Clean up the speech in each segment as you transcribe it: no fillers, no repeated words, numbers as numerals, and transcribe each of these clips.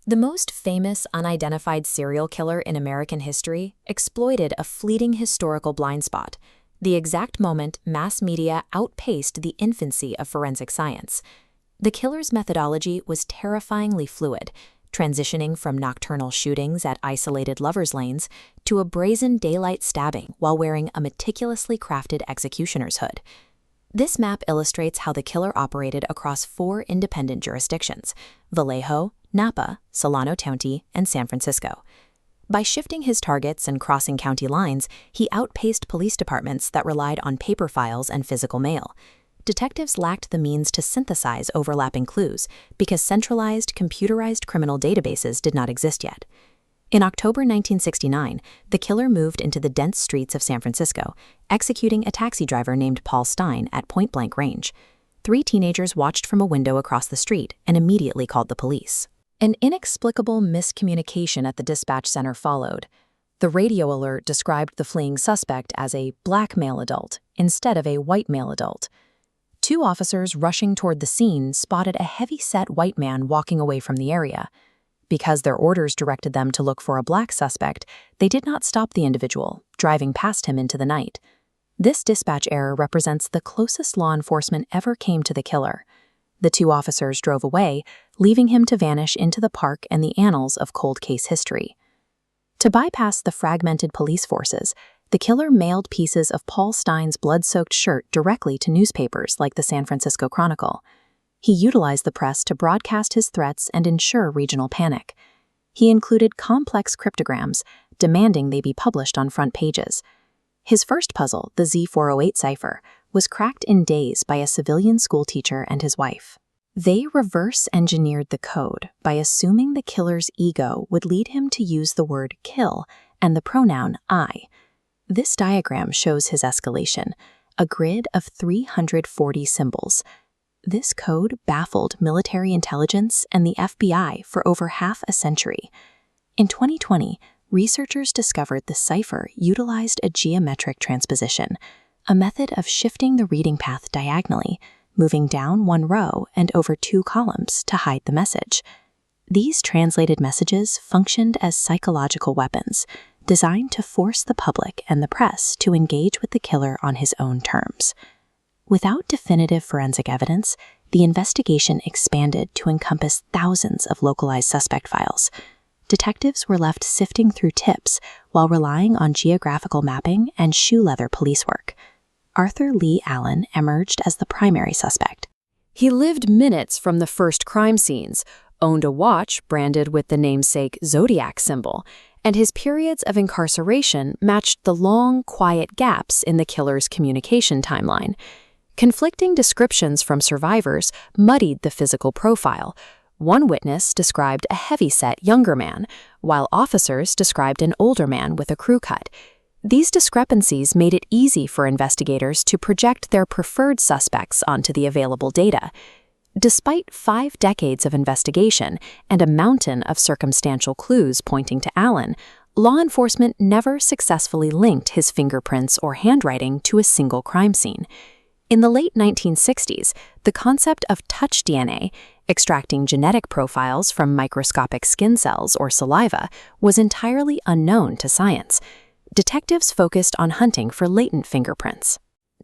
The most famous unidentified serial killer in American history exploited a fleeting historical blind spot, the exact moment mass media outpaced the infancy of forensic science. The killer's methodology was terrifyingly fluid, transitioning from nocturnal shootings at isolated lovers' lanes to a brazen daylight stabbing while wearing a meticulously crafted executioner's hood. This map illustrates how the killer operated across 4 independent jurisdictions: Vallejo, Napa, Solano County, and San Francisco. By shifting his targets and crossing county lines, he outpaced police departments that relied on paper files and physical mail. Detectives lacked the means to synthesize overlapping clues because centralized, computerized criminal databases did not exist yet. In October 1969, the killer moved into the dense streets of San Francisco, executing a taxi driver named Paul Stine at point-blank range. 3 teenagers watched from a window across the street and immediately called the police. An inexplicable miscommunication at the dispatch center followed. The radio alert described the fleeing suspect as a black male adult instead of a white male adult. 2 officers rushing toward the scene spotted a heavy-set white man walking away from the area. Because their orders directed them to look for a black suspect, they did not stop the individual, driving past him into the night. This dispatch error represents the closest law enforcement ever came to the killer. The 2 officers drove away, leaving him to vanish into the park and the annals of cold case history. To bypass the fragmented police forces, the killer mailed pieces of Paul Stine's blood-soaked shirt directly to newspapers like the San Francisco Chronicle. He utilized the press to broadcast his threats and ensure regional panic. He included complex cryptograms, demanding they be published on front pages. His first puzzle, the Z408 cipher, was cracked in days by a civilian schoolteacher and his wife. They reverse-engineered the code by assuming the killer's ego would lead him to use the word kill and the pronoun I. This diagram shows his escalation, a grid of 340 symbols. This code baffled military intelligence and the FBI for over half a century. In 2020, researchers discovered the cipher utilized a geometric transposition, a method of shifting the reading path diagonally, moving down 1 row and over 2 columns to hide the message. These translated messages functioned as psychological weapons, designed to force the public and the press to engage with the killer on his own terms. Without definitive forensic evidence, the investigation expanded to encompass thousands of localized suspect files. Detectives were left sifting through tips while relying on geographical mapping and shoe leather police work. Arthur Leigh Allen emerged as the primary suspect. He lived minutes from the first crime scenes, owned a watch branded with the namesake Zodiac symbol, and his periods of incarceration matched the long, quiet gaps in the killer's communication timeline. Conflicting descriptions from survivors muddied the physical profile. One witness described a heavy-set younger man, while officers described an older man with a crew cut. These discrepancies made it easy for investigators to project their preferred suspects onto the available data. Despite 5 decades of investigation and a mountain of circumstantial clues pointing to Allen, law enforcement never successfully linked his fingerprints or handwriting to a single crime scene. In the late 1960s, the concept of touch DNA, extracting genetic profiles from microscopic skin cells or saliva, was entirely unknown to science. Detectives focused on hunting for latent fingerprints.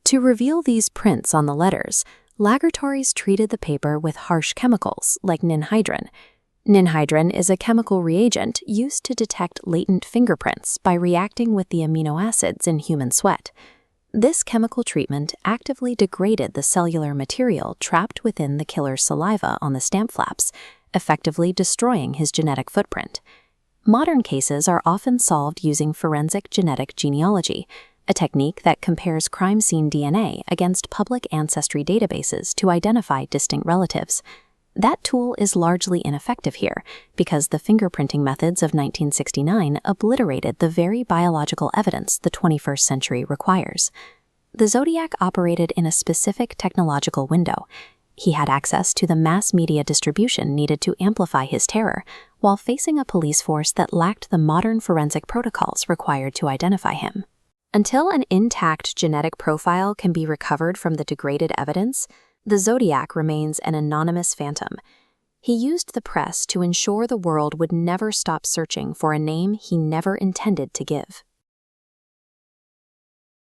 To reveal these prints on the letters, laboratories treated the paper with harsh chemicals like ninhydrin. Ninhydrin is a chemical reagent used to detect latent fingerprints by reacting with the amino acids in human sweat. This chemical treatment actively degraded the cellular material trapped within the killer's saliva on the stamp flaps, effectively destroying his genetic footprint. Modern cases are often solved using forensic genetic genealogy, a technique that compares crime scene DNA against public ancestry databases to identify distant relatives. That tool is largely ineffective here because the fingerprinting methods of 1969 obliterated the very biological evidence the 21st century requires. The Zodiac operated in a specific technological window. He had access to the mass media distribution needed to amplify his terror, while facing a police force that lacked the modern forensic protocols required to identify him. Until an intact genetic profile can be recovered from the degraded evidence, the Zodiac remains an anonymous phantom. He used the press to ensure the world would never stop searching for a name he never intended to give.